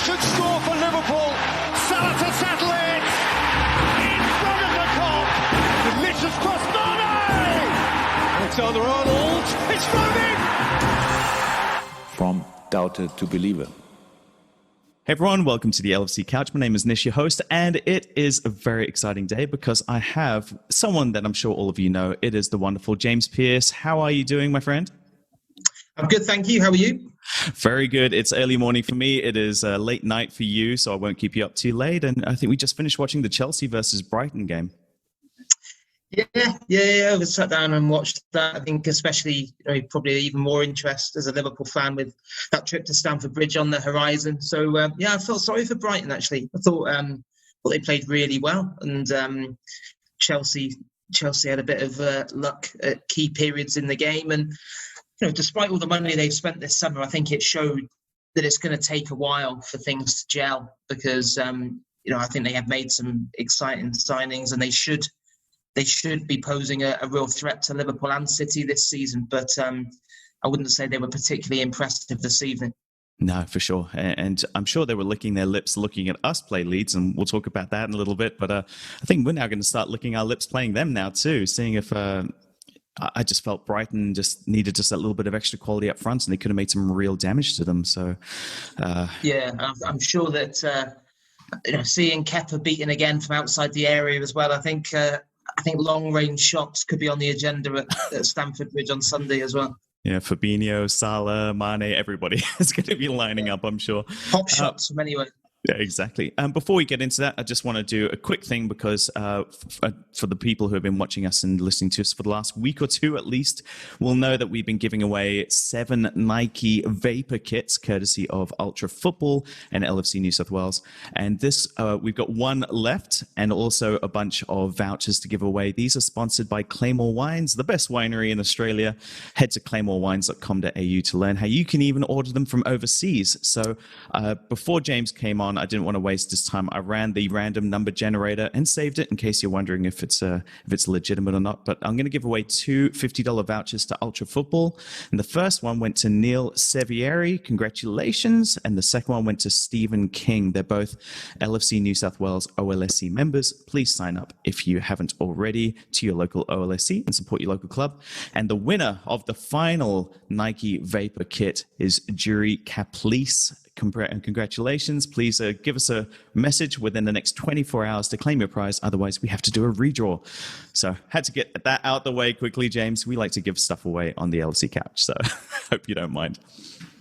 should score for Liverpool. Salah to settle it. In front of the Kop. Delicious cross. Mane! Alexander-Arnold. It's running. From doubter to believer. Hey everyone, welcome to the LFC Couch. My name is Nish, your host, and it is a very exciting day because I have someone that I'm sure all of you know. It is the wonderful James Pearce. How are you doing, my friend? I'm good, thank you. How are you? Very good. It's early morning for me. It is late night for you, so I won't keep you up too late. And I think we just finished watching the Chelsea versus Brighton game. Yeah. I sat down and watched that. I think especially, probably even more interest as a Liverpool fan with that trip to Stamford Bridge on the horizon. So, I felt sorry for Brighton, actually. I thought they played really well. And Chelsea had a bit of luck at key periods in the game. And, despite all the money they've spent this summer, I think it showed that it's going to take a while for things to gel because, I think they have made some exciting signings and they should be posing a real threat to Liverpool and City this season. But I wouldn't say they were particularly impressive this evening. No, for sure. And I'm sure they were licking their lips looking at us play Leeds, and we'll talk about that in a little bit. But I think we're now going to start licking our lips playing them now too, seeing if... I just felt Brighton just needed just a little bit of extra quality up front, and they could have made some real damage to them. So, I'm sure that seeing Kepa beaten again from outside the area as well. I think long-range shots could be on the agenda at Stamford Bridge on Sunday as well. Yeah, Fabinho, Salah, Mane, everybody is going to be lining up, I'm sure. Pop shots from anywhere. Yeah, exactly. Before we get into that, I just want to do a quick thing because for the people who have been watching us and listening to us for the last week or two at least, will know that we've been giving away 7 Nike Vapor kits courtesy of Ultra Football and LFC New South Wales. And this, we've got one left and also a bunch of vouchers to give away. These are sponsored by Claymore Wines, the best winery in Australia. Head to claymorewines.com.au to learn how you can even order them from overseas. So before James came on, I didn't want to waste his time. I ran the random number generator and saved it in case you're wondering if it's legitimate or not. But I'm going to give away 2 $50 vouchers to Ultra Football. And the first one went to Neil Sevieri. Congratulations. And the second one went to Stephen King. They're both LFC New South Wales OLSC members. Please sign up if you haven't already to your local OLSC and support your local club. And the winner of the final Nike Vapor kit is Jury Caplice. Congratulations. Please give us a message within the next 24 hours to claim your prize. Otherwise, we have to do a redraw. So had to get that out the way quickly, James. We like to give stuff away on the LFC Couch, so hope you don't mind.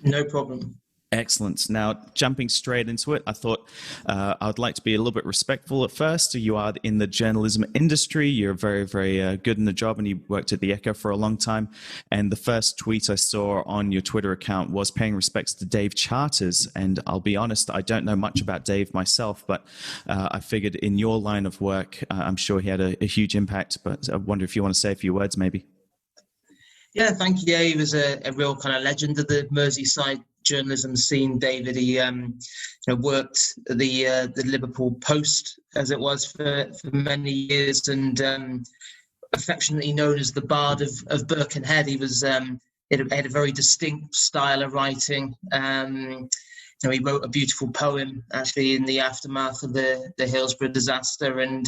No problem. Excellent. Now, jumping straight into it, I thought I'd like to be a little bit respectful at first. You are in the journalism industry. You're very, very good in the job, and you worked at the Echo for a long time. And the first tweet I saw on your Twitter account was paying respects to Dave Charters. And I'll be honest, I don't know much about Dave myself, but I figured in your line of work, I'm sure he had a huge impact. But I wonder if you want to say a few words, maybe. Yeah, thank you. Yeah, he was a real kind of legend of the Merseyside journalism scene, David. He worked at the Liverpool Post, as it was for many years, and affectionately known as the Bard of Birkenhead. He was he had a very distinct style of writing. He wrote a beautiful poem actually in the aftermath of the Hillsborough disaster, and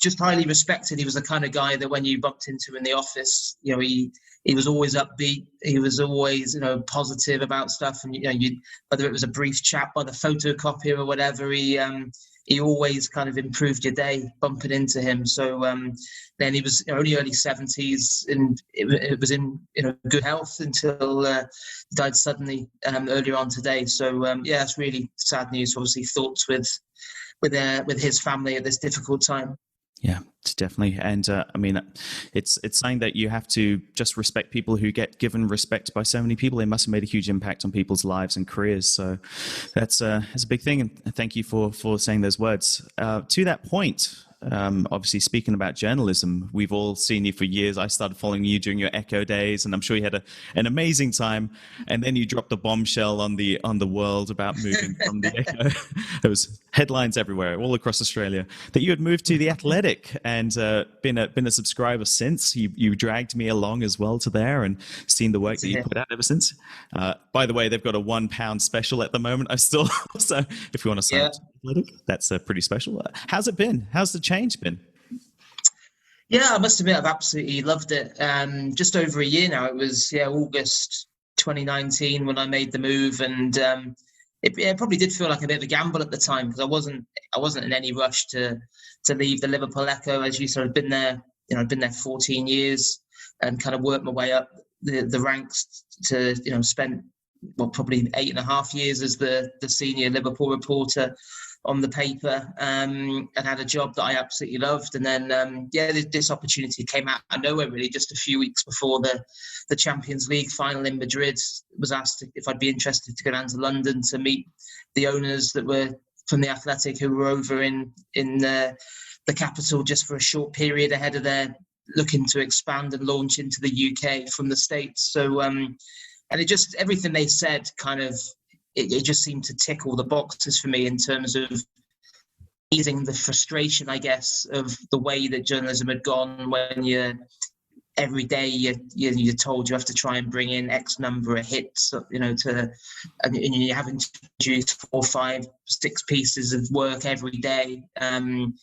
just highly respected. He was the kind of guy that when you bumped into in the office, he was always upbeat. He was always positive about stuff, and whether it was a brief chat by the photocopier or whatever, he always kind of improved your day bumping into him. So then he was only early 70s, and it was in good health until he died suddenly earlier on today. So it's really sad news. Obviously, thoughts with his family at this difficult time. Yeah, definitely. And it's saying that you have to just respect people who get given respect by so many people. They must have made a huge impact on people's lives and careers. So that's a big thing. And thank you for saying those words. To that point, obviously speaking about journalism, we've all seen you for years. I started following you during your Echo days, and I'm sure you had an amazing time. And then you dropped the bombshell on the world about moving from the Echo. There was headlines everywhere, all across Australia, that you had moved to the Athletic and been a subscriber since. You dragged me along as well to there and seen the work that you put out ever since. By the way, they've got a £1 special at the moment. I still so if you want to sign up to the Athletic, that's pretty special. How's it been? How's the change been? Yeah, I must admit I've absolutely loved it. Just over a year now. It was August 2019 when I made the move, and it probably did feel like a bit of a gamble at the time because I wasn't in any rush to leave the Liverpool Echo. As you said, I've been there. I've been there 14 years and kind of worked my way up the ranks to spent probably 8.5 years as the senior Liverpool reporter on the paper, and had a job that I absolutely loved. And then this opportunity came out of nowhere, really. Just a few weeks before the Champions League final in Madrid, was asked if I'd be interested to go down to London to meet the owners that were from the Athletic, who were over in the capital just for a short period ahead of their looking to expand and launch into the UK from the States. So and it just, everything they said kind of, it just seemed to tick all the boxes for me in terms of easing the frustration, I guess, of the way that journalism had gone, when every day you're told you have to try and bring in X number of hits, and you're having to produce 4, 5, 6 pieces of work every day. And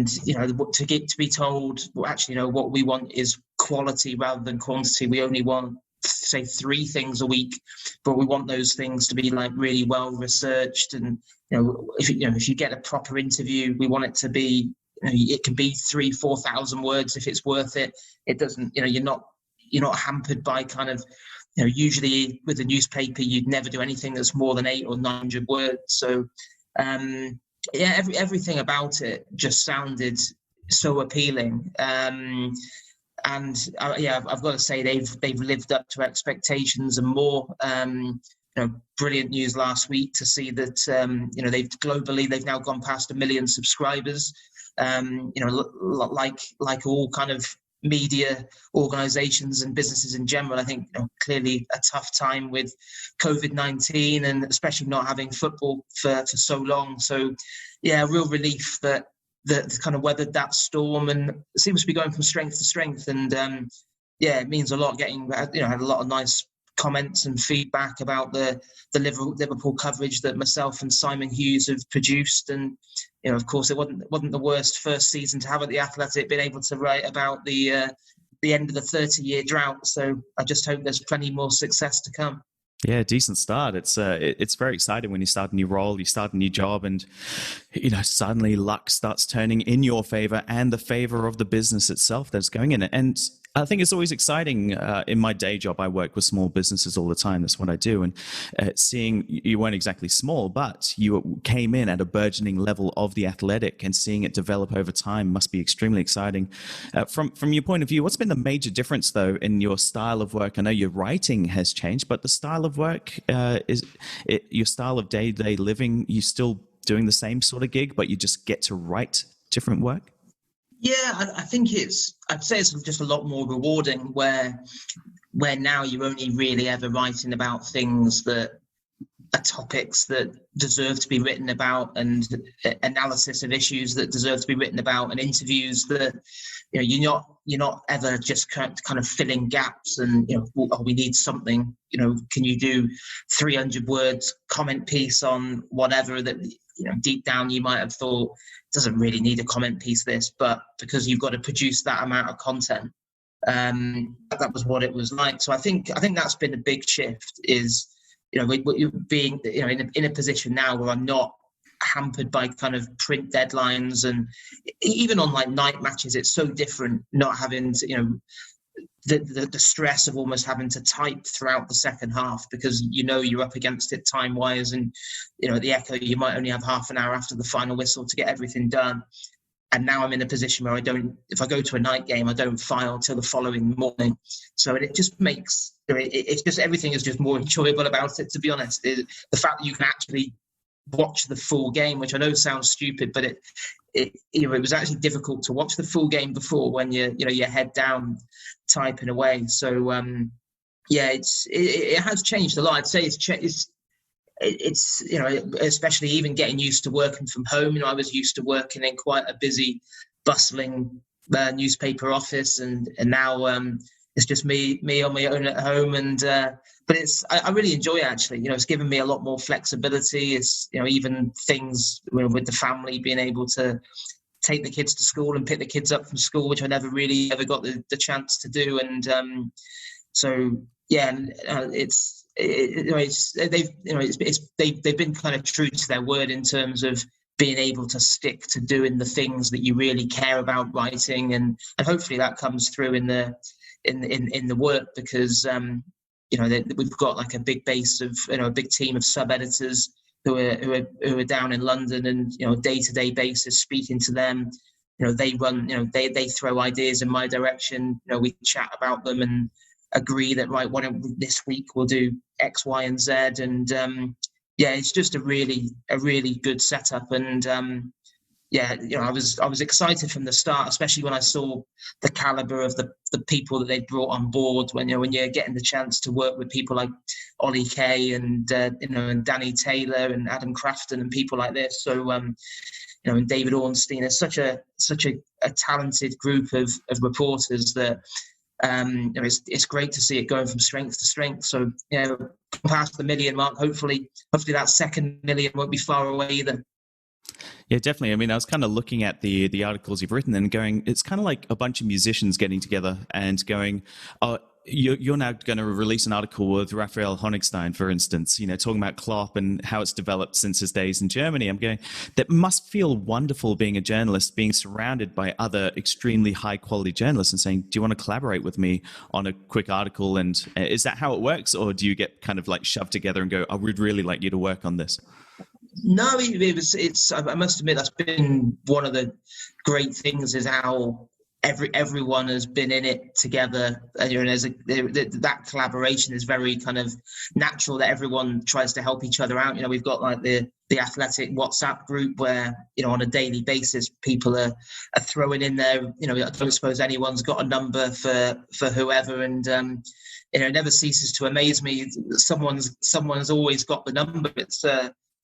to be told, well, actually, what we want is quality rather than quantity. We only want, say, 3 things a week, but we want those things to be like really well researched. And if you get a proper interview, we want it to be, it can be 3,000-4,000 words if it's worth it. It doesn't, you're not hampered by kind of, usually with a newspaper you'd never do anything that's more than 800 or 900 words. So everything about it just sounded so appealing. And I've got to say they've lived up to expectations and more. Brilliant news last week to see that they've now gone past 1 million subscribers. Like all kind of media organisations and businesses in general, I think clearly a tough time with COVID-19 and especially not having football for so long. So real relief that kind of weathered that storm and seems to be going from strength to strength. And it means a lot getting, had a lot of nice comments and feedback about the Liverpool coverage that myself and Simon Hughes have produced. And, of course, it wasn't the worst first season to have at the Athletic, being able to write about the end of the 30-year drought. So I just hope there's plenty more success to come. Yeah, decent start. It's very exciting when you start a new role, you start a new job, and suddenly luck starts turning in your favor and the favor of the business itself that's going in it. And I think it's always exciting. In my day job, I work with small businesses all the time. That's what I do. And seeing you weren't exactly small, but you came in at a burgeoning level of the Athletic, and seeing it develop over time must be extremely exciting. From your point of view, what's been the major difference, though, in your style of work? I know your writing has changed, but the style of work, your style of day-to-day living, you still doing the same sort of gig, but you just get to write different work? Yeah, I think I'd say it's just a lot more rewarding where now you're only really ever writing about things that are topics that deserve to be written about, and analysis of issues that deserve to be written about, and interviews that, you're not ever just kind of filling gaps and, we need something, can you do 300 words comment piece on whatever that, deep down you might have thought doesn't really need a comment piece, this, but because you've got to produce that amount of content, that was what it was like. So I think that's been a big shift, is being in a position now where I'm not hampered by kind of print deadlines, and even on like night matches it's so different not having to, the stress of almost having to type throughout the second half, because you're up against it time wise, and at the Echo you might only have half an hour after the final whistle to get everything done. And now I'm in a position where if I go to a night game, I don't file till the following morning. So it just makes it's just, everything is just more enjoyable about it, to be honest. The fact that you can actually watch the full game, which I know sounds stupid, but it was actually difficult to watch the full game before when you're head down typing away. So yeah, it has changed a lot. I'd say it's especially even getting used to working from home. I was used to working in quite a busy, bustling newspaper office, and now it's just me on my own at home. And but I really enjoy it, actually. It's given me a lot more flexibility. It's even things with the family, being able to take the kids to school and pick the kids up from school, which I never really ever got the chance to do. And so yeah, they've been kind of true to their word in terms of being able to stick to doing the things that you really care about writing, and hopefully that comes through in the work, because we've got like a big base of a big team of sub editors who are down in London, and day-to-day basis speaking to them. They run, they throw ideas in my direction. We chat about them and agree that, right, this week we'll do X, Y, and Z. And yeah, it's just a really good setup. And yeah, I was excited from the start, especially when I saw the caliber of the people that they brought on board. When you're getting the chance to work with people like Ollie Kay and and Danny Taylor and Adam Crafton and people like this. So and David Ornstein is such a talented group of reporters that it's great to see it going from strength to strength. So past the million mark, hopefully that second million won't be far away either. Yeah, definitely. I mean, I was kind of looking at the articles you've written and going, it's kind of like a bunch of musicians getting together and going, oh, you're now going to release an article with Raphael Honigstein, for instance, talking about Klopp and how it's developed since his days in Germany. I'm going, that must feel wonderful being a journalist, being surrounded by other extremely high quality journalists and saying, do you want to collaborate with me on a quick article? And is that how it works? Or do you get kind of like shoved together and go, I would really like you to work on this? No, I must admit, that's been one of the great things, is how everyone has been in it together, and that collaboration is very kind of natural, that everyone tries to help each other out. We've got like the Athletic WhatsApp group where on a daily basis people are throwing in there. I don't suppose anyone's got a number for whoever, and it never ceases to amaze me. Someone's always got the number.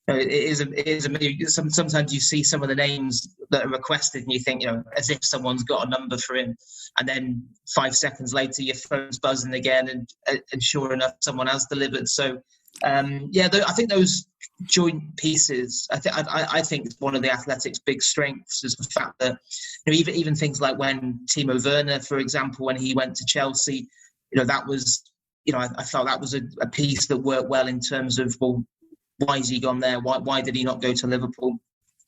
It is amazing. Sometimes you see some of the names that are requested and you think, as if someone's got a number for him. And then 5 seconds later, your phone's buzzing again, and sure enough, someone has delivered. So, I think those joint pieces, I think one of the Athletics' big strengths is the fact that, even things like when Timo Werner, for example, when he went to Chelsea, that was, I felt that was a piece that worked well in terms of, well, why has he gone there? Why did he not go to Liverpool?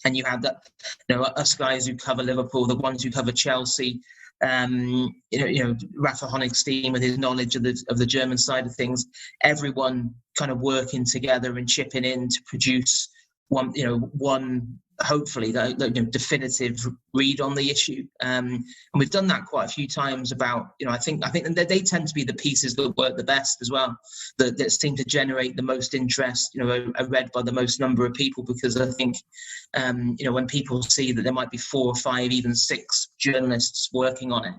And you had that, us guys who cover Liverpool, the ones who cover Chelsea, Rafa Honigstein with his knowledge of the German side of things, everyone kind of working together and chipping in to produce one hopefully definitive read on the issue. And we've done that quite a few times about, I think they tend to be the pieces that work the best as well, that seem to generate the most interest, are read by the most number of people, because I think, when people see that there might be 4 or 5, even 6 journalists working on it,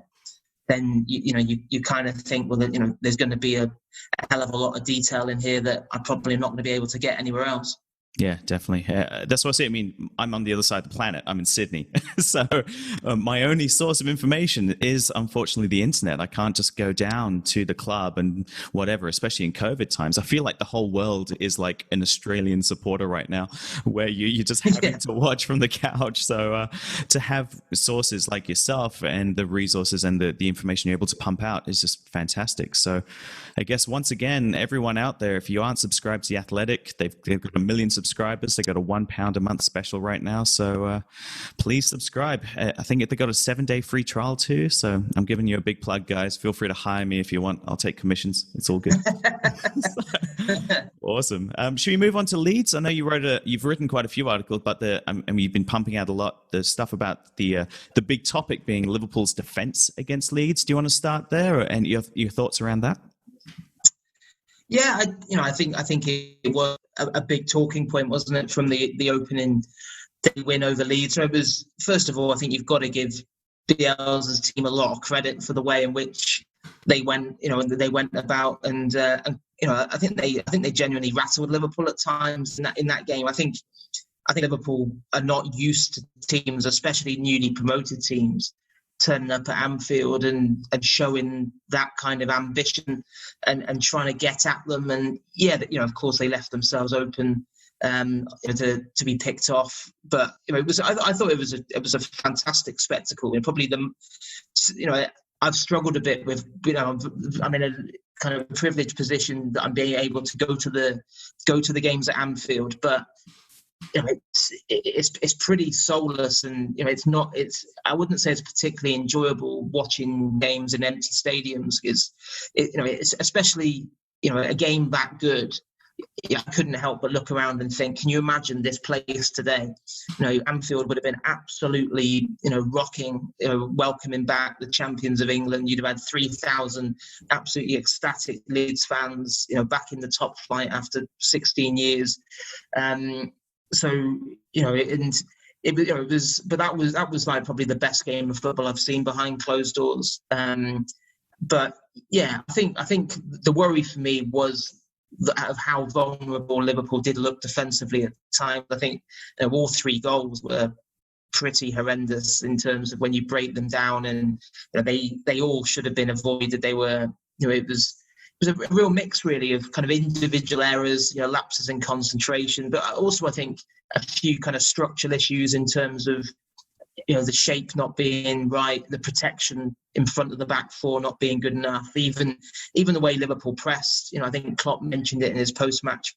then you kind of think, well, that there's going to be a hell of a lot of detail in here that I'm probably not going to be able to get anywhere else. Yeah, definitely. That's what I say. I mean, I'm on the other side of the planet. I'm in Sydney. So my only source of information is, unfortunately, the internet. I can't just go down to the club and whatever, especially in COVID times. I feel like the whole world is like an Australian supporter right now, where you're just having to watch from the couch. So to have sources like yourself and the resources and the information you're able to pump out is just fantastic. So I guess, once again, everyone out there, if you aren't subscribed to The Athletic, they've got 1 million subscribers. They got a £1 a month special right now, so please subscribe. I think they got a 7-day free trial too, so I'm giving you a big plug, guys. Feel free to hire me if you want. I'll take commissions. It's all good. Awesome. Should we move on to Leeds? I know you've written quite a few articles, but you've been pumping out a lot. The stuff about the big topic being Liverpool's defence against Leeds. Do you want to start there, and your thoughts around that? Yeah, I think it was a big talking point, wasn't it, from the opening they win over Leeds. So it was, first of all, I think you've got to give Bielsa's team a lot of credit for the way in which they went, they went about, and I think they genuinely rattled Liverpool at times in that game. I think Liverpool are not used to teams, especially newly promoted teams, turning up at Anfield and showing that kind of ambition and trying to get at them. And of course they left themselves open to be picked off. But I thought it was a fantastic spectacle, and probably I've struggled a bit with, I'm in a kind of privileged position that I'm being able to go to the games at Anfield, but it's pretty soulless, and I wouldn't say it's particularly enjoyable watching games in empty stadiums. It's especially a game that good. I couldn't help but look around and think, can you imagine this place today? Anfield would have been absolutely, rocking, welcoming back the champions of England. You'd have had 3,000 absolutely ecstatic Leeds fans, back in the top flight after 16 years. That was like probably the best game of football I've seen behind closed doors. But yeah, I think the worry for me was of how vulnerable Liverpool did look defensively at the time. I think all three goals were pretty horrendous in terms of when you break them down, and they all should have been avoided. They were, it was a real mix really of kind of individual errors, lapses in concentration, but also I think a few kind of structural issues in terms of the shape not being right, the protection in front of the back four not being good enough, even the way Liverpool pressed. I think Klopp mentioned it in his post-match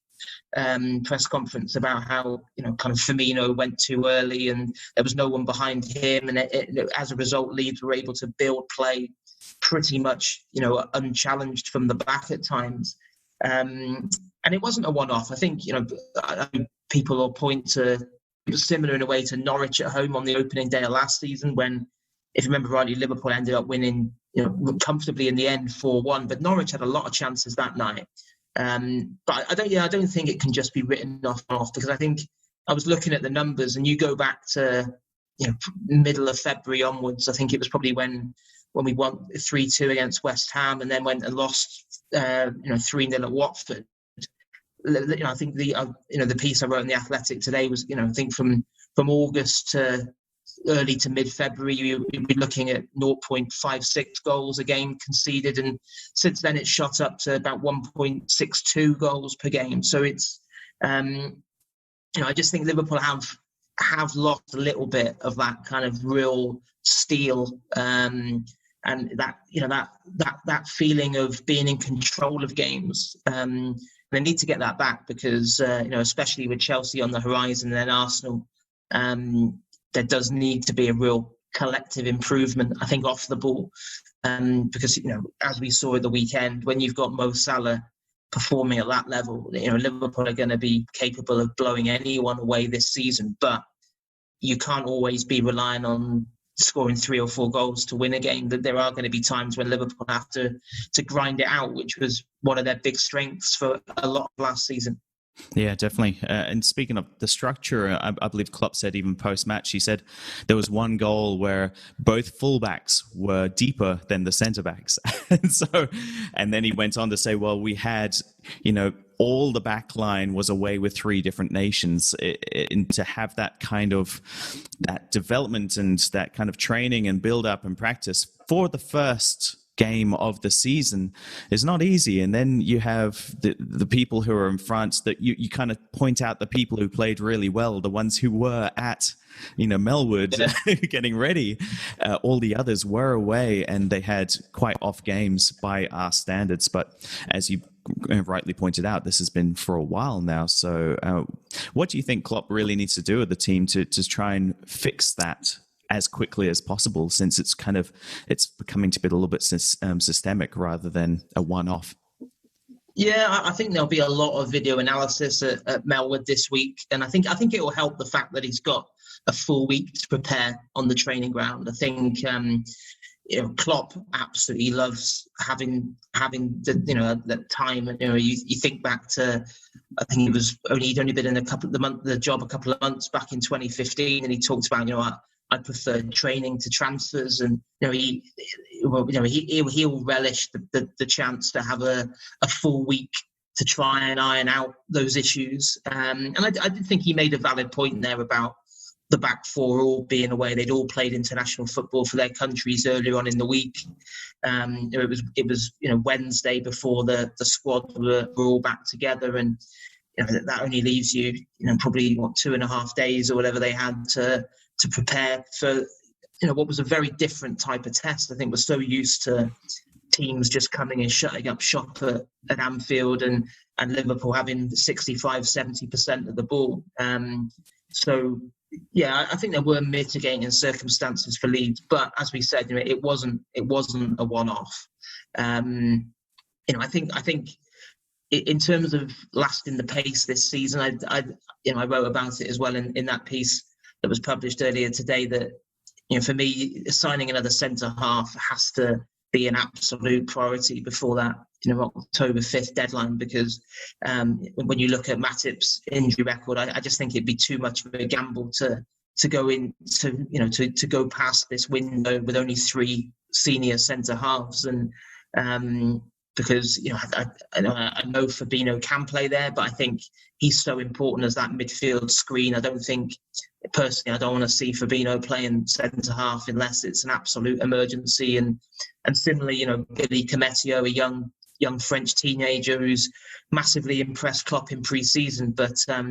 press conference about how kind of Firmino went too early and there was no one behind him, and as a result Leeds were able to build play pretty much unchallenged from the back at times, and it wasn't a one-off. I think people will point to, it was similar in a way to Norwich at home on the opening day of last season when, if you remember rightly, Liverpool ended up winning comfortably in the end 4-1, but Norwich had a lot of chances that night. But I don't think it can just be written off, because I think I was looking at the numbers, and you go back to middle of February onwards. I think it was probably when we won 3-2 against West Ham and then went and lost 3-0 at Watford. I think the piece I wrote in The Athletic today was, I think from August to early to mid-February, we'd be looking at 0.56 goals a game conceded, and since then it's shot up to about 1.62 goals per game. So it's, I just think Liverpool have lost a little bit of that kind of real steel, and that feeling of being in control of games. They need to get that back because, especially with Chelsea on the horizon and then Arsenal, there does need to be a real collective improvement, I think, off the ball. Because, as we saw at the weekend, when you've got Mo Salah performing at that level, Liverpool are going to be capable of blowing anyone away this season. But you can't always be relying on scoring 3 or 4 goals to win a game. That there are going to be times when Liverpool have to grind it out, which was one of their big strengths for a lot of last season. Yeah, definitely. And speaking of the structure, I believe Klopp said even post-match, he said there was one goal where both fullbacks were deeper than the centre-backs. and then he went on to say, well, we had, all the back line was away with 3 different nations. And to have that kind of that development and that kind of training and build-up and practice for the first game of the season is not easy. And then you have the people who are in France that you kind of point out the people who played really well, the ones who were at Melwood getting ready. All the others were away and they had quite off games by our standards. But as you rightly pointed out, this has been for a while now. So what do you think Klopp really needs to do with the team to try and fix that as quickly as possible, since it's becoming to be a little bit systemic rather than a one-off? Yeah, I think there'll be a lot of video analysis at Melwood this week, and I think it will help the fact that he's got a full week to prepare on the training ground. I think Klopp absolutely loves having the time. And you think back to, I think he'd only been in the job a couple of months back in 2015, and he talked about I prefer training to transfers, and he'll relish the chance to have a full week to try and iron out those issues. And I did think he made a valid point there about the back four all being away. They'd all played international football for their countries earlier on in the week. It was Wednesday before the squad were all back together, and that only leaves you probably 2.5 days or whatever they had to prepare for what was a very different type of test. I think we're so used to teams just coming and shutting up shop at Anfield and Liverpool having 65-70% of the ball. So yeah, I think there were mitigating circumstances for Leeds, but as we said, it wasn't a one-off. I think in terms of lasting the pace this season, I wrote about it as well in that piece that was published earlier today, that for me, signing another centre half has to be an absolute priority before that October 5th deadline, because when you look at Matip's injury record, I just think it'd be too much of a gamble to go to go past this window with only 3 senior centre halves. And because I know Fabinho can play there, but I think he's so important as that midfield screen. I don't want to see Fabinho playing centre half unless it's an absolute emergency. And similarly, Billy Cometio, a young French teenager who's massively impressed Klopp in pre-season, but I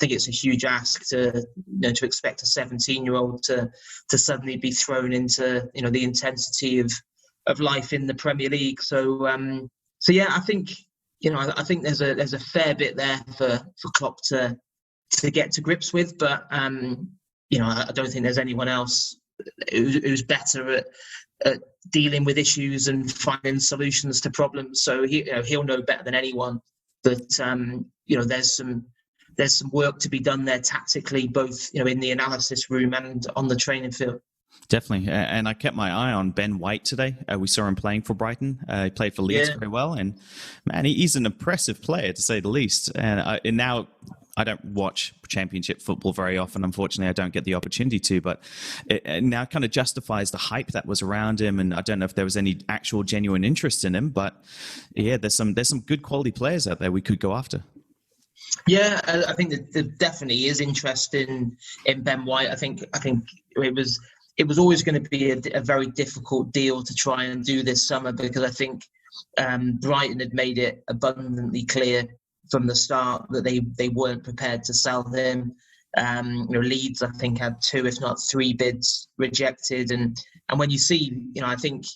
think it's a huge ask to expect a 17-year-old to suddenly be thrown into the intensity of life in the Premier League. So yeah, I think I think there's a fair bit there for Klopp to get to grips with, but I don't think there's anyone else who's better at dealing with issues and finding solutions to problems. So he'll know better than anyone that there's some work to be done there tactically, both in the analysis room and on the training field. Definitely. And I kept my eye on Ben White today. We saw him playing for Brighton. He played for Leeds very well. And man, he's an impressive player, to say the least. And now I don't watch championship football very often. Unfortunately, I don't get the opportunity to, but it now kind of justifies the hype that was around him. And I don't know if there was any actual genuine interest in him, but yeah, there's some good quality players out there we could go after. Yeah, I think that there definitely is interest in Ben White. I think it was always going to be a very difficult deal to try and do this summer, because I think Brighton had made it abundantly clear from the start that they weren't prepared to sell him. Leeds, I think, had 2, if not 3 bids rejected, and when you see, I think,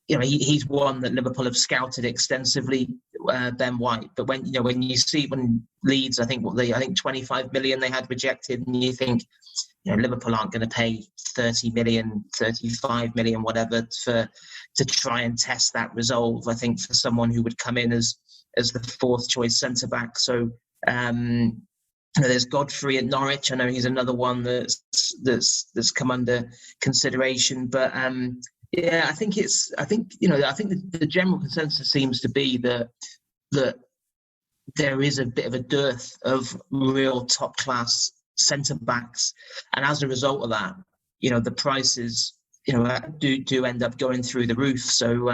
he's one that Liverpool have scouted extensively, Ben White. But when you see when Leeds, I think 25 million they had rejected, and you think, Liverpool aren't going to pay 30 million, 35 million, whatever, to try and test that resolve. I think for someone who would come in as the 4th choice centre back. So there's Godfrey at Norwich. I know he's another one that's come under consideration. But I think the general consensus seems to be that there is a bit of a dearth of real top class centre backs, and as a result of that, the prices do end up going through the roof. So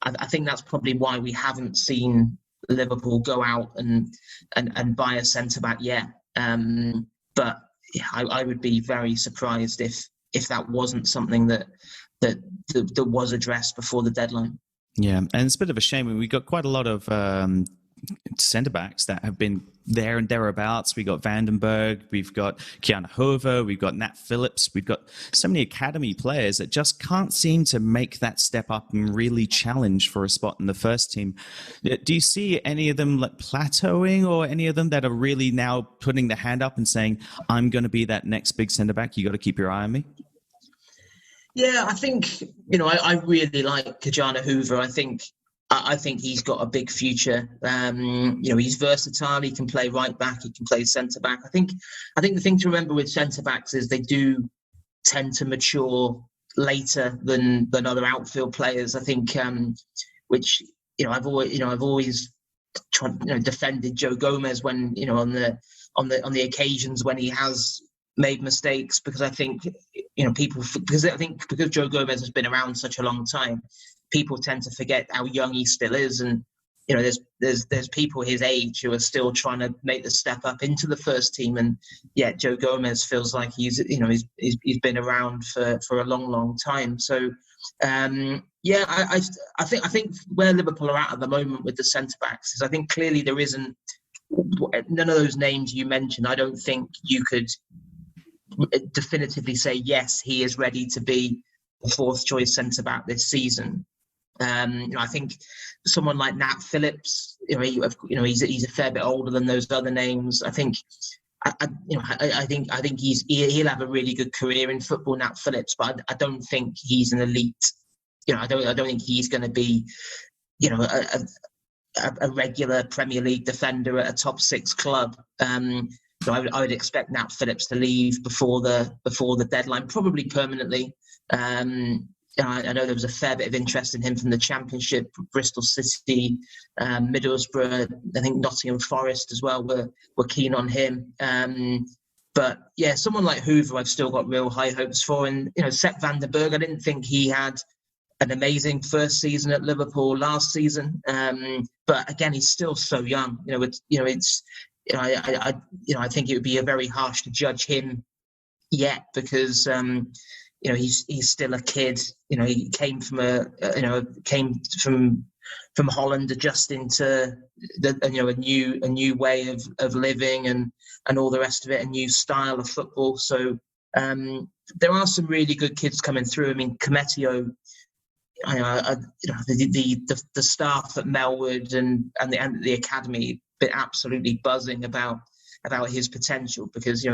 I think that's probably why we haven't seen Liverpool go out and buy a centre back yet. But yeah, I would be very surprised if that wasn't something that was addressed before the deadline. Yeah, and it's a bit of a shame. We got quite a lot of centre backs that have been there and thereabouts. We got Vandenberg, we've got Keanu Hover, we've got Nat Phillips, we've got so many academy players that just can't seem to make that step up and really challenge for a spot in the first team. Do you see any of them plateauing, or any of them that are really now putting their hand up and saying, I'm going to be that next big centre back, you got to keep your eye on me? Yeah, I think, I really like Keanu Hover. I think he's got a big future. He's versatile. He can play right back. He can play centre back. I think the thing to remember with centre backs is they do tend to mature later than other outfield players. I think, which I've always tried, defended Joe Gomez when on the occasions when he has made mistakes, because I think because Joe Gomez has been around such a long time, people tend to forget how young he still is, and there's people his age who are still trying to make the step up into the first team, and yet Joe Gomez feels like he's been around for a long time. So I think where Liverpool are at the moment with the centre backs is, I think clearly there isn't none of those names you mentioned. I don't think you could definitively say yes, he is ready to be the fourth choice centre back this season. I think someone like Nat Phillips, he's a fair bit older than those other names. I think, I think he'll have a really good career in football, Nat Phillips, but I don't think he's an elite. I don't think he's going to be, a regular Premier League defender at a top six club. So I would expect Nat Phillips to leave before the deadline, probably permanently. I know there was a fair bit of interest in him from the Championship, Bristol City, Middlesbrough, I think Nottingham Forest as well were keen on him. But yeah, someone like Hoover I've still got real high hopes for. And, Sepp van der Berg, I didn't think he had an amazing first season at Liverpool last season. But again, he's still so young. I think it would be very harsh to judge him yet, because he's still a kid. He came from from Holland, adjusting to a new way of living and all the rest of it, a new style of football. So there are some really good kids coming through. I mean, Cometio, the staff at Melwood and the academy been absolutely buzzing about his potential, because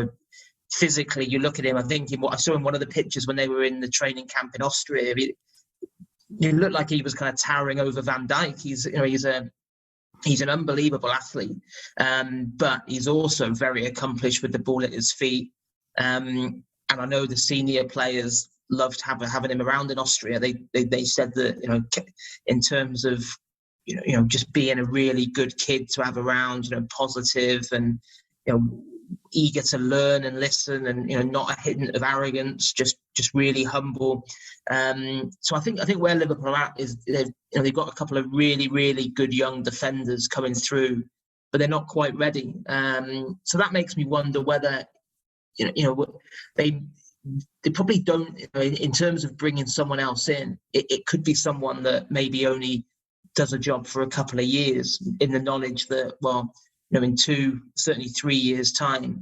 physically, you look at him, I saw in one of the pictures when they were in the training camp in Austria, he looked like he was kind of towering over Van Dijk. He's an unbelievable athlete, but he's also very accomplished with the ball at his feet. And I know the senior players loved having him around in Austria. They said that in terms of just being a really good kid to have around, positive and eager to learn and listen, and not a hint of arrogance, just really humble. So I think where Liverpool are at is they've got a couple of really, really good young defenders coming through, but they're not quite ready. So that makes me wonder whether they probably don't, in terms of bringing someone else in, it could be someone that maybe only does a job for a couple of years, in the knowledge that, well, in 2, certainly 3 years' time,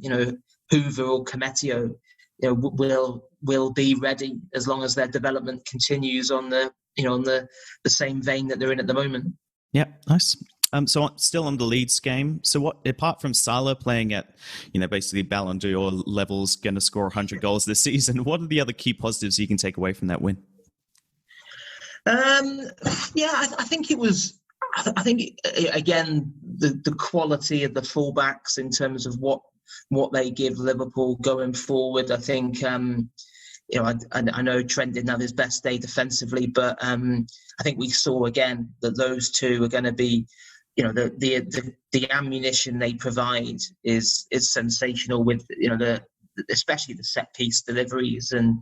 Hoover or Cometio, will be ready, as long as their development continues on the same vein that they're in at the moment. Yeah, nice. So still on the Leeds game. So what, apart from Salah playing at, basically Ballon d'Or levels, going to score 100 goals this season, what are the other key positives you can take away from that win? I think it was. I think again the quality of the fullbacks in terms of what they give Liverpool going forward. I think I know Trent didn't have his best day defensively, but I think we saw again that those two are going to be, the ammunition they provide is sensational, with especially the set piece deliveries, and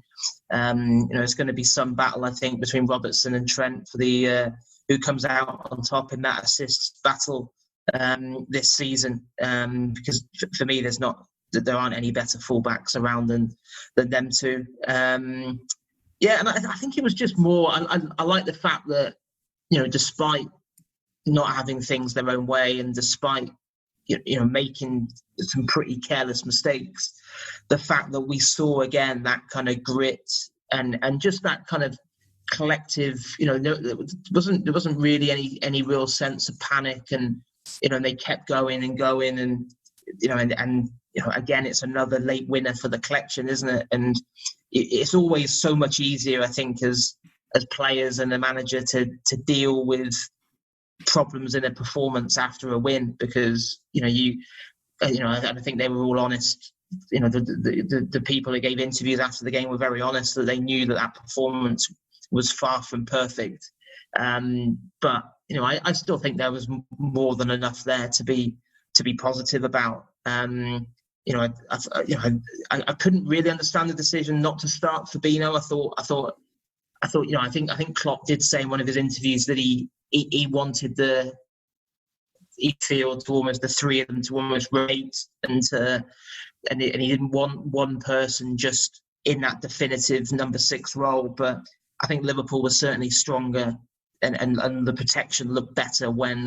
it's going to be some battle, I think, between Robertson and Trent for the who comes out on top in that assists battle this season, because for me there aren't any better fullbacks around than them two. And I think it was just more, I like the fact that despite not having things their own way, and despite making some pretty careless mistakes, the fact that we saw again that kind of grit and just that kind of collective, there wasn't really any real sense of panic, and they kept going, and again, it's another late winner for the collection, isn't it? And it's always so much easier, I think, as players and a manager to deal with problems in a performance after a win, because I think they were all honest the people who gave interviews after the game were very honest that they knew that performance was far from perfect. But I still think there was more than enough there to be positive about. I couldn't really understand the decision not to start Fabinho. I think Klopp did say in one of his interviews that he wanted he feels almost the three of them to almost rotate and he didn't want one person just in that definitive number 6 role. But I think Liverpool was certainly stronger and the protection looked better when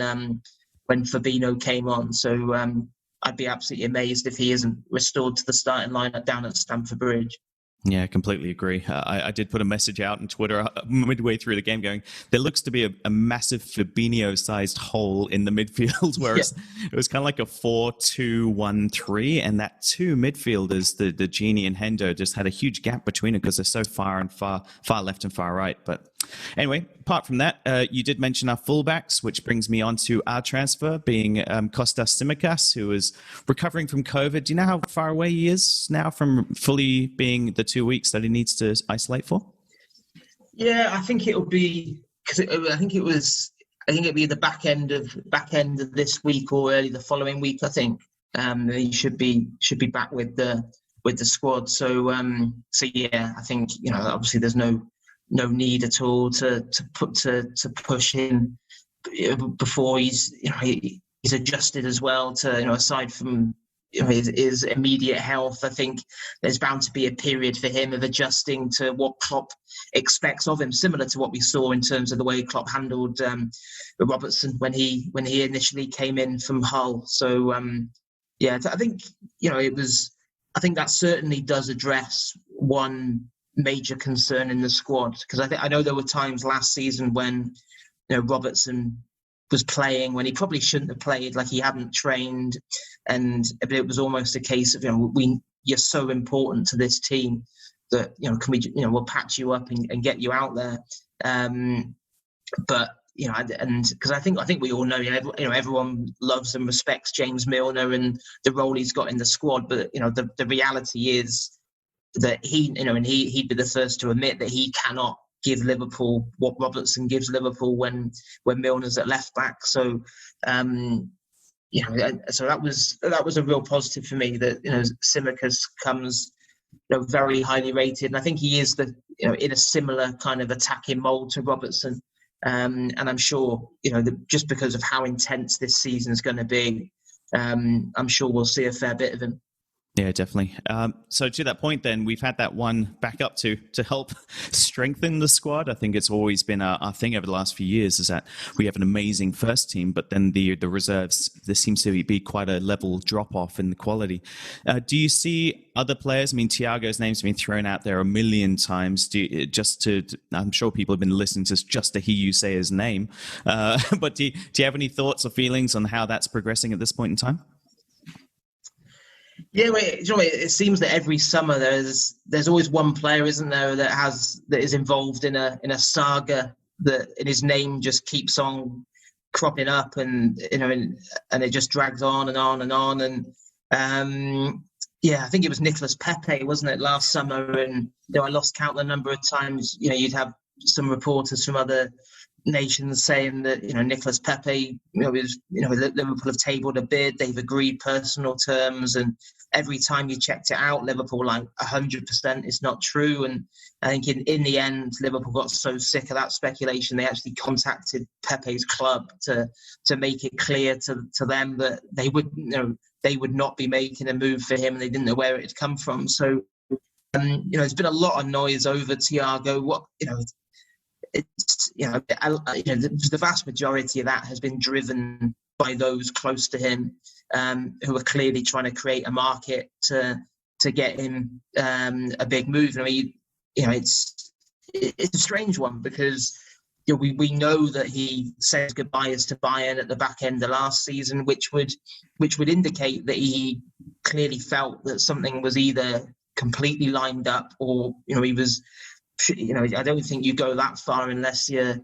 Fabinho came on. So I'd be absolutely amazed if he isn't restored to the starting lineup down at Stamford Bridge. Yeah, I completely agree. I did put a message out on Twitter midway through the game going, there looks to be a massive Fabinho-sized hole in the midfield, whereas it was kind of like a 4-2-1-3, and that 2 midfielders, the Gini and Hendo, just had a huge gap between them because they're so far left and far right. But anyway, apart from that, you did mention our fullbacks, which brings me on to our transfer, being Kostas Tsimikas, who is recovering from COVID. Do you know how far away he is now from fully being the 2 weeks that he needs to isolate for? Yeah, I think it'll be I think it'll be the back end of this week or early the following week. I think he should be back with the squad. So yeah, I think obviously there's no need at all to push in before he's adjusted as well to aside from his immediate health. I think there's bound to be a period for him of adjusting to what Klopp expects of him, similar to what we saw in terms of the way Klopp handled Robertson when he initially came in from Hull. So yeah, I think I think that certainly does address one major concern in the squad, because I know there were times last season when Robertson was playing when he probably shouldn't have played, like he hadn't trained, and it was almost a case of you're so important to this team that we'll patch you up and get you out there. But and because I think we all know everyone loves and respects James Milner and the role he's got in the squad, but the reality is that he'd be the first to admit that he cannot give Liverpool what Robertson gives Liverpool when Milner's at left back. So so that was a real positive for me that Tsimikas comes very highly rated, and I think he is in a similar kind of attacking mould to Robertson, and I'm sure just because of how intense this season is going to be, I'm sure we'll see a fair bit of him. Yeah, definitely. So to that point, then, we've had that one back up to help strengthen the squad. I think it's always been our thing over the last few years is that we have an amazing first team, but then the reserves, there seems to be quite a level drop off in the quality. Do you see other players? I mean, Thiago's name's been thrown out there a million times. I'm sure people have been listening to just to hear you say his name. But do you have any thoughts or feelings on how that's progressing at this point in time? Yeah, it seems that every summer there's always one player, isn't there, that is involved in a saga that in his name just keeps on cropping up, and and it just drags on and on and on. And yeah, I think it was Nicolas Pepe, wasn't it, last summer? And I lost count the number of times you'd have some reporters from other nations saying that Nicolas Pepe, Liverpool have tabled a bid, they've agreed personal terms, and every time you checked it out, Liverpool 100% is not true. And I think in the end, Liverpool got so sick of that speculation, they actually contacted Pepe's club to make it clear to them that they would not be making a move for him, and they didn't know where it had come from. So there's been a lot of noise over Thiago. The vast majority of that has been driven by those close to him, who are clearly trying to create a market to get him a big move. I mean, it's a strange one because we know that he said goodbyes to Bayern at the back end of last season, which would indicate that he clearly felt that something was either completely lined up or he was. I don't think you go that far unless you're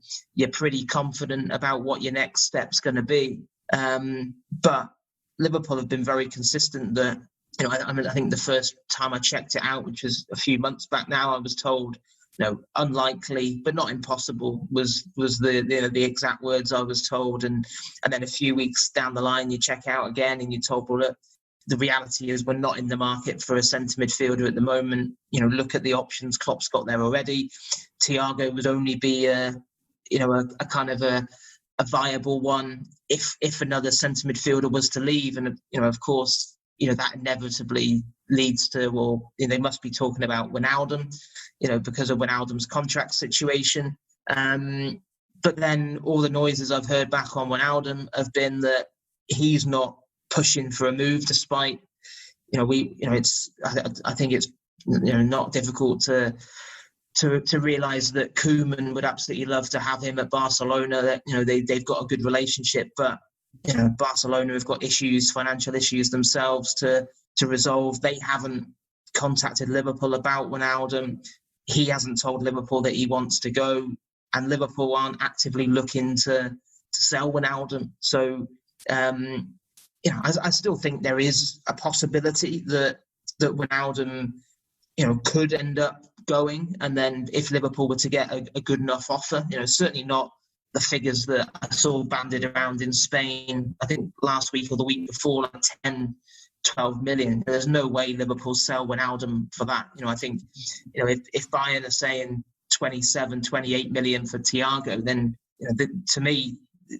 pretty confident about what your next step's going to be. But Liverpool have been very consistent that I think the first time I checked it out, which was a few months back now, I was told, unlikely but not impossible was the exact words I was told. And then a few weeks down the line, you check out again and you're told, well, look, the reality is we're not in the market for a centre midfielder at the moment. Look at the options Klopp's got there already. Thiago would only be a kind of a viable one if another centre midfielder was to leave. And of course, that inevitably leads to, well, they must be talking about Wijnaldum, because of Wijnaldum's contract situation. But then all the noises I've heard back on Wijnaldum have been that he's not pushing for a move, despite, I think it's, not difficult to realise that Koeman would absolutely love to have him at Barcelona. That they've got a good relationship, but Barcelona have got financial issues themselves to resolve. They haven't contacted Liverpool about Wijnaldum. He hasn't told Liverpool that he wants to go, and Liverpool aren't actively looking to sell Wijnaldum. So, I still think there is a possibility that Wijnaldum, could end up going. And then if Liverpool were to get a good enough offer, certainly not the figures that I saw banded around in Spain, I think last week or the week before, like 10, 12 million. There's no way Liverpool sell Wijnaldum for that. I think, if Bayern are saying 27, 28 million for Thiago, then, to me,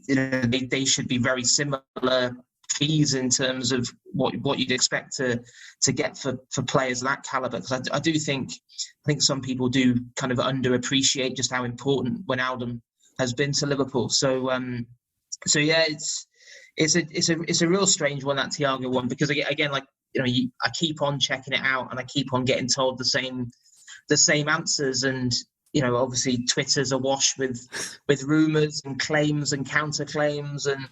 they should be very similar fees in terms of what you'd expect to get for players of that caliber. Because I think some people do kind of underappreciate just how important Wijnaldum has been to Liverpool. So yeah, it's a real strange one, that Thiago one, because again, like, I keep on checking it out and I keep on getting told the same answers, and obviously Twitter's awash with rumours and claims and counterclaims, and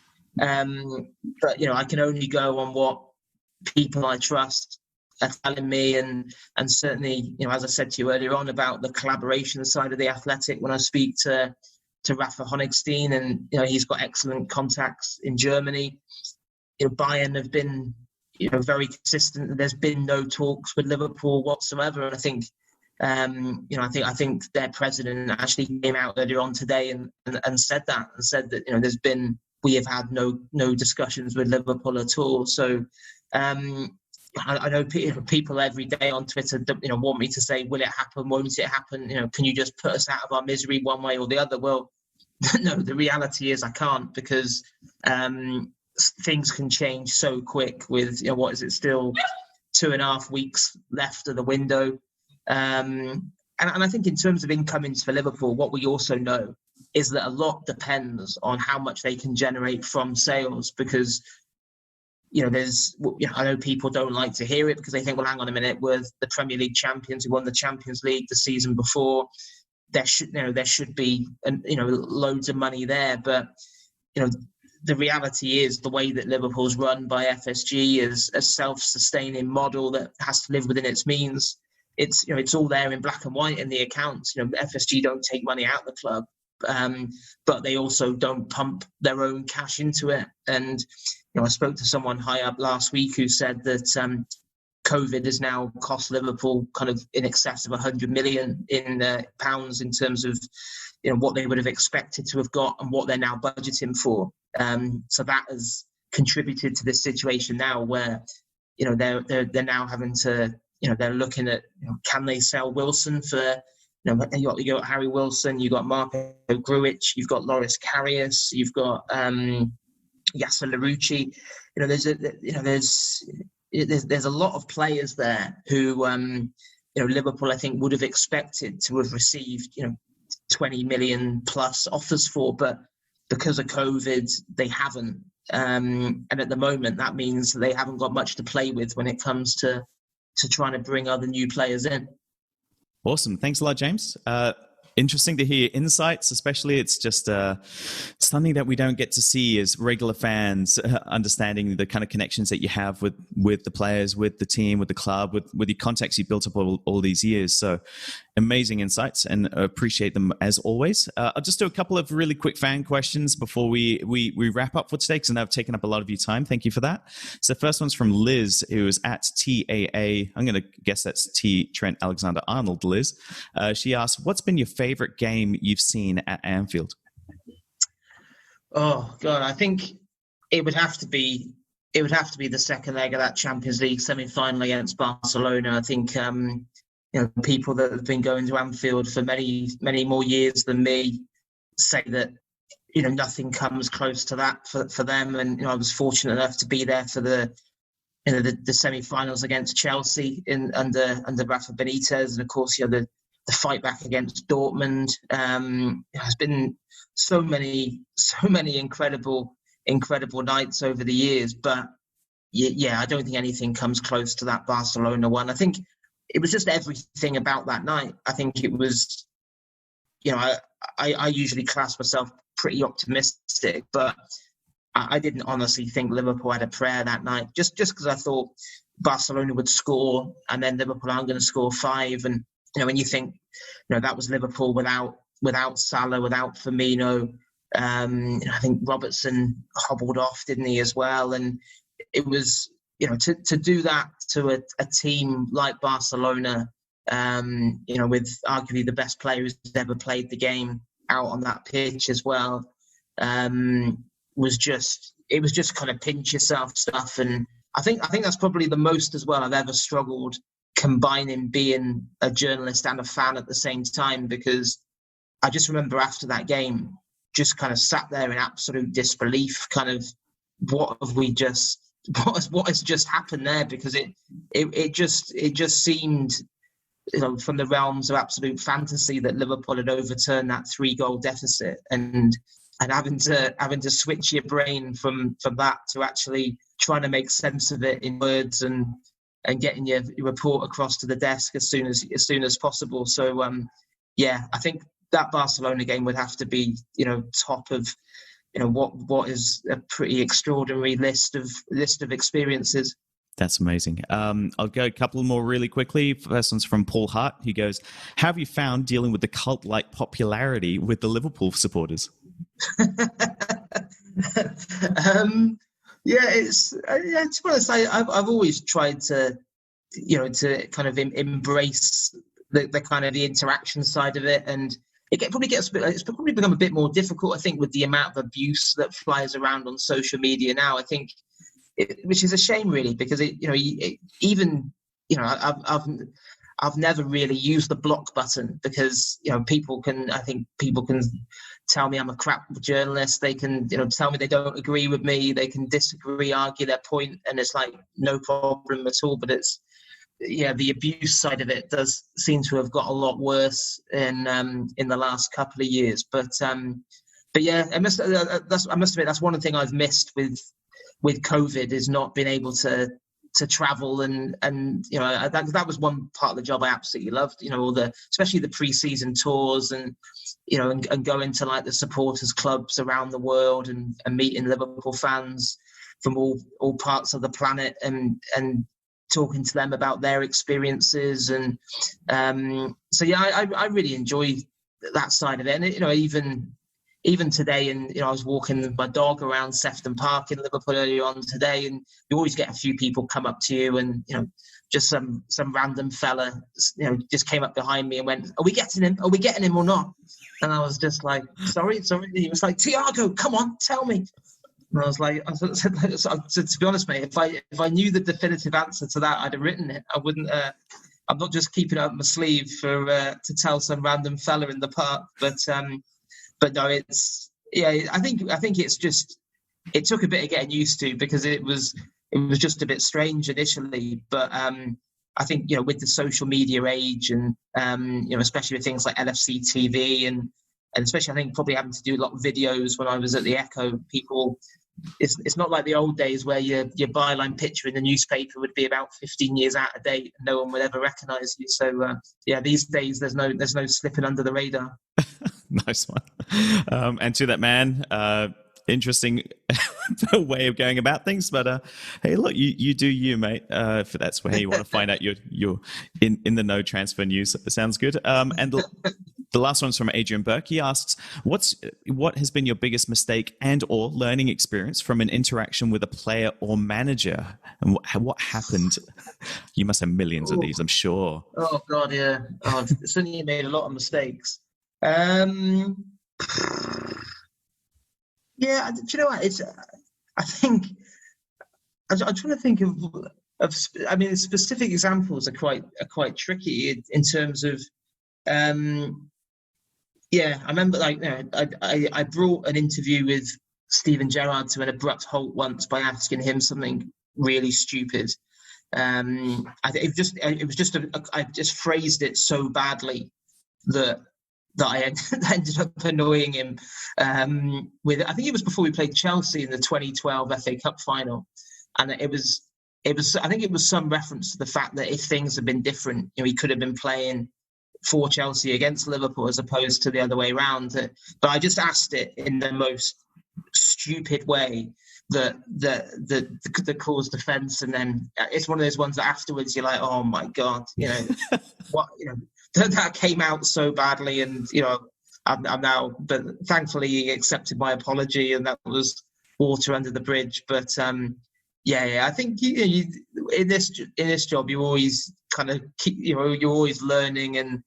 but I can only go on what people I trust are telling me, and certainly, as I said to you earlier on about the collaboration side of the Athletic, when I speak to Rafa Honigstein, and he's got excellent contacts in Germany. Bayern have been very consistent. There's been no talks with Liverpool whatsoever, and I think I think their president actually came out earlier on today and said that we have had no discussions with Liverpool at all. So I know people every day on Twitter want me to say, will it happen, won't it happen, can you just put us out of our misery one way or the other? Well, no, the reality is I can't, because things can change so quick with what is it, still 2.5 weeks left of the window. And I think in terms of incomings for Liverpool, what we also know is that a lot depends on how much they can generate from sales, because I know people don't like to hear it because they think, well, hang on a minute, we're the Premier League champions who won the Champions League the season before. There should be loads of money there, but the reality is the way that Liverpool's run by FSG is a self-sustaining model that has to live within its means. It's all there in black and white in the accounts. FSG don't take money out of the club, but they also don't pump their own cash into it. And I spoke to someone high up last week who said that COVID has now cost Liverpool kind of in excess of 100 million in pounds in terms of what they would have expected to have got and what they're now budgeting for. So that has contributed to this situation now where they're now having to they're looking at can they sell Wilson for you got Harry Wilson, you've got Marco Grujic, you've got Loris Karius, you've got Yasser Larouci. There's a lot of players there who Liverpool, I think, would have expected to have received 20 million plus offers for, but because of COVID they haven't, and at the moment that means they haven't got much to play with when it comes to trying to bring other new players in. Awesome. Thanks a lot, James. Interesting to hear insights, especially it's just something that we don't get to see as regular fans, understanding the kind of connections that you have with the players, with the team, with the club, with the contacts you built up all these years. So amazing insights, and appreciate them as always. I'll just do a couple of really quick fan questions before we wrap up for today, because I know I've taken up a lot of your time. Thank you for that. So the first one's from Liz, who is at TAA. I'm going to guess that's T Trent Alexander Arnold, Liz. She asks, what's been your favorite game you've seen at Anfield? Oh God, I think it would have to be the second leg of that Champions League semi-final against Barcelona. I think people that have been going to Anfield for many more years than me say that nothing comes close to that for them. And I was fortunate enough to be there for the semi-finals against Chelsea under Rafa Benitez, and of course the fight back against Dortmund. There's been so many incredible nights over the years, but I don't think anything comes close to that Barcelona one. I think it was just everything about that night. I think it was, I usually class myself pretty optimistic, but I didn't honestly think Liverpool had a prayer that night, just because I thought Barcelona would score and then Liverpool aren't going to score 5. And when you think, that was Liverpool without Salah, without Firmino. I think Robertson hobbled off, didn't he, as well? And it was, to do that to a team like Barcelona, with arguably the best player who's ever played the game out on that pitch as well, was just kind of pinch yourself stuff. And I think that's probably the most as well I've ever struggled combining being a journalist and a fan at the same time, because I just remember after that game just kind of sat there in absolute disbelief, kind of what has just happened there, because it just seemed from the realms of absolute fantasy that Liverpool had overturned that 3-goal deficit, and having to switch your brain from that to actually trying to make sense of it in words and getting your report across to the desk as soon as possible. So I think that Barcelona game would have to be top of what is a pretty extraordinary list of experiences. That's amazing. I'll go a couple more really quickly. First one's from Paul Hart. He goes, how have you found dealing with the cult-like popularity with the Liverpool supporters? To be honest, I've always tried to kind of embrace the kind of the interaction side of it, and it's probably become a bit more difficult, I think, with the amount of abuse that flies around on social media now. I think, which is a shame, really, because I've never really used the block button, because people can tell me I'm a crap journalist. They can tell me they don't agree with me. They can disagree, argue their point, and it's like no problem at all. But it's the abuse side of it does seem to have got a lot worse in the last couple of years. But I must admit that's one thing I've missed with COVID, is not being able to travel and that was one part of the job I absolutely loved. Especially the pre-season tours and going to like the supporters clubs around the world and meeting Liverpool fans from all parts of the planet and talking to them about their experiences. And I really enjoy that side of it. And even today, and I was walking my dog around Sefton Park in Liverpool earlier on today, and you always get a few people come up to you, and just some random fella just came up behind me and went, "Are we getting him or not?" And I was just like, "Sorry." He was like, "Thiago, come on, tell me." And I was like, to be honest, mate, if I knew the definitive answer to that, I'd have written it. I wouldn't. I'm not just keeping it up my sleeve to tell some random fella in the park, but no, it's I think it's just, it took a bit of getting used to, because it was just a bit strange initially. But I think with the social media age and especially with things like LFC TV and especially I think probably having to do a lot of videos when I was at the Echo, people it's not like the old days where your byline picture in the newspaper would be about 15 years out of date and no one would ever recognise you. So these days there's no slipping under the radar. Nice one. And to that man, interesting way of going about things, but hey, look, you do you, mate. If that's where you want to find out you're in the no transfer news. Sounds good. And the last one's from Adrian Burke. He asks, what has been your biggest mistake and or learning experience from an interaction with a player or manager, and what happened? You must have millions of these, I'm sure. Oh God, yeah. I've certainly made a lot of mistakes. Yeah, do you know what? I think I'm trying to think of. I mean, specific examples are quite tricky in terms of. Yeah, I remember I brought an interview with Steven Gerrard to an abrupt halt once by asking him something really stupid. I just phrased it so badly that I ended up annoying him with. I think it was before we played Chelsea in the 2012 FA Cup final, and it was. I think it was some reference to the fact that if things had been different, he could have been playing for Chelsea against Liverpool as opposed to the other way around. But I just asked it in the most stupid way that caused offence, and then it's one of those ones that afterwards you're like, oh my God, what, that came out so badly, and I'm now, but thankfully he accepted my apology, and that was water under the bridge. But I think you in this job you always kind of keep, you're always learning and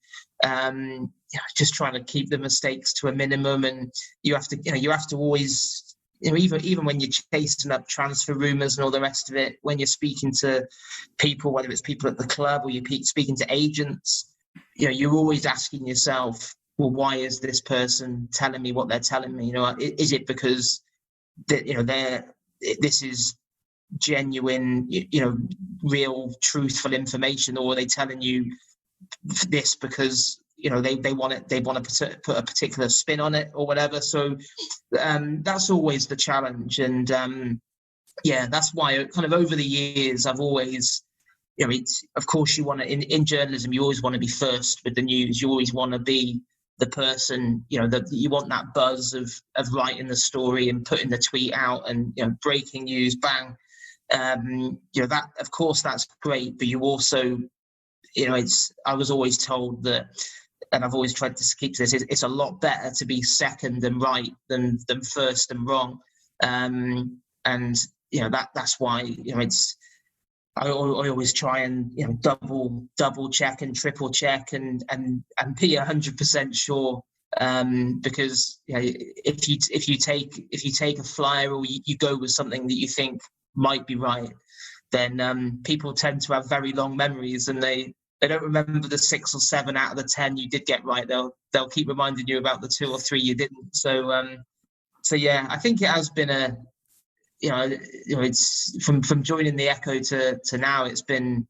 just trying to keep the mistakes to a minimum, and you have to always. Even when you're chasing up transfer rumours and all the rest of it, when you're speaking to people, whether it's people at the club or you're speaking to agents, you're always asking yourself, well, why is this person telling me what they're telling me? Is it because this is genuine, real, truthful information, or are they telling you this because they want to put a particular spin on it or whatever? So that's always the challenge, and that's why kind of over the years I've always, of course you want to in journalism you always want to be first with the news. You always want to be the person, that you want that buzz of writing the story and putting the tweet out and breaking news, bang. That of course that's great, but you also, I was always told that. And I've always tried to keep this. It's a lot better to be second and right than first and wrong, and that's why I always try and double check and triple check and be 100% sure, because if you take a flyer or you go with something that you think might be right, then people tend to have very long memories, and they don't remember the 6 or 7 out of the 10 you did get right. They'll keep reminding you about the 2 or 3 you didn't. So I think it has been it's from joining the Echo to now, it's been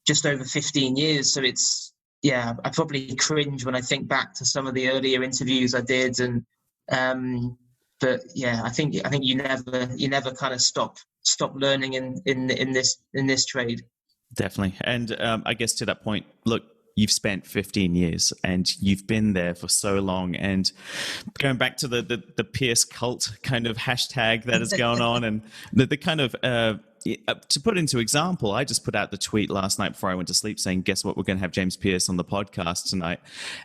just over 15 years. So I probably cringe when I think back to some of the earlier interviews I did, and but I think you never kind of stop learning in this trade. Definitely. And I guess to that point, look, you've spent 15 years and you've been there for so long. And going back to the Pearce cult kind of hashtag that is going on, and the kind of, to put into example, I just put out the tweet last night before I went to sleep saying, guess what, we're going to have James Pearce on the podcast tonight.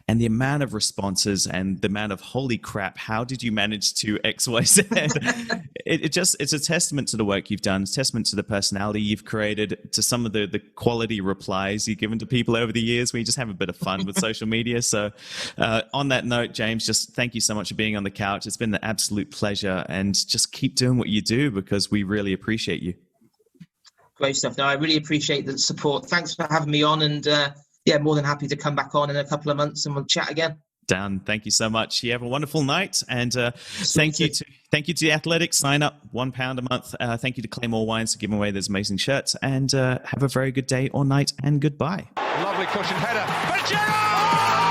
And the amount of responses and the amount of holy crap, how did you manage to XYZ? It's a testament to the work you've done. It's a testament to the personality you've created, to some of the quality replies you've given to people over the years where you just have a bit of fun with social media. So on that note, James, just thank you so much for being on the couch. It's been an absolute pleasure, and just keep doing what you do because we really appreciate you. Great stuff. No, I really appreciate the support. Thanks for having me on, and more than happy to come back on in a couple of months and we'll chat again. Dan, thank you so much. You have a wonderful night, and thank you to the Athletics. Sign up, £1 a month. Thank you to Claymore Wines for giving away those amazing shirts, and have a very good day or night, and goodbye. Lovely cushion header. But Gerrard!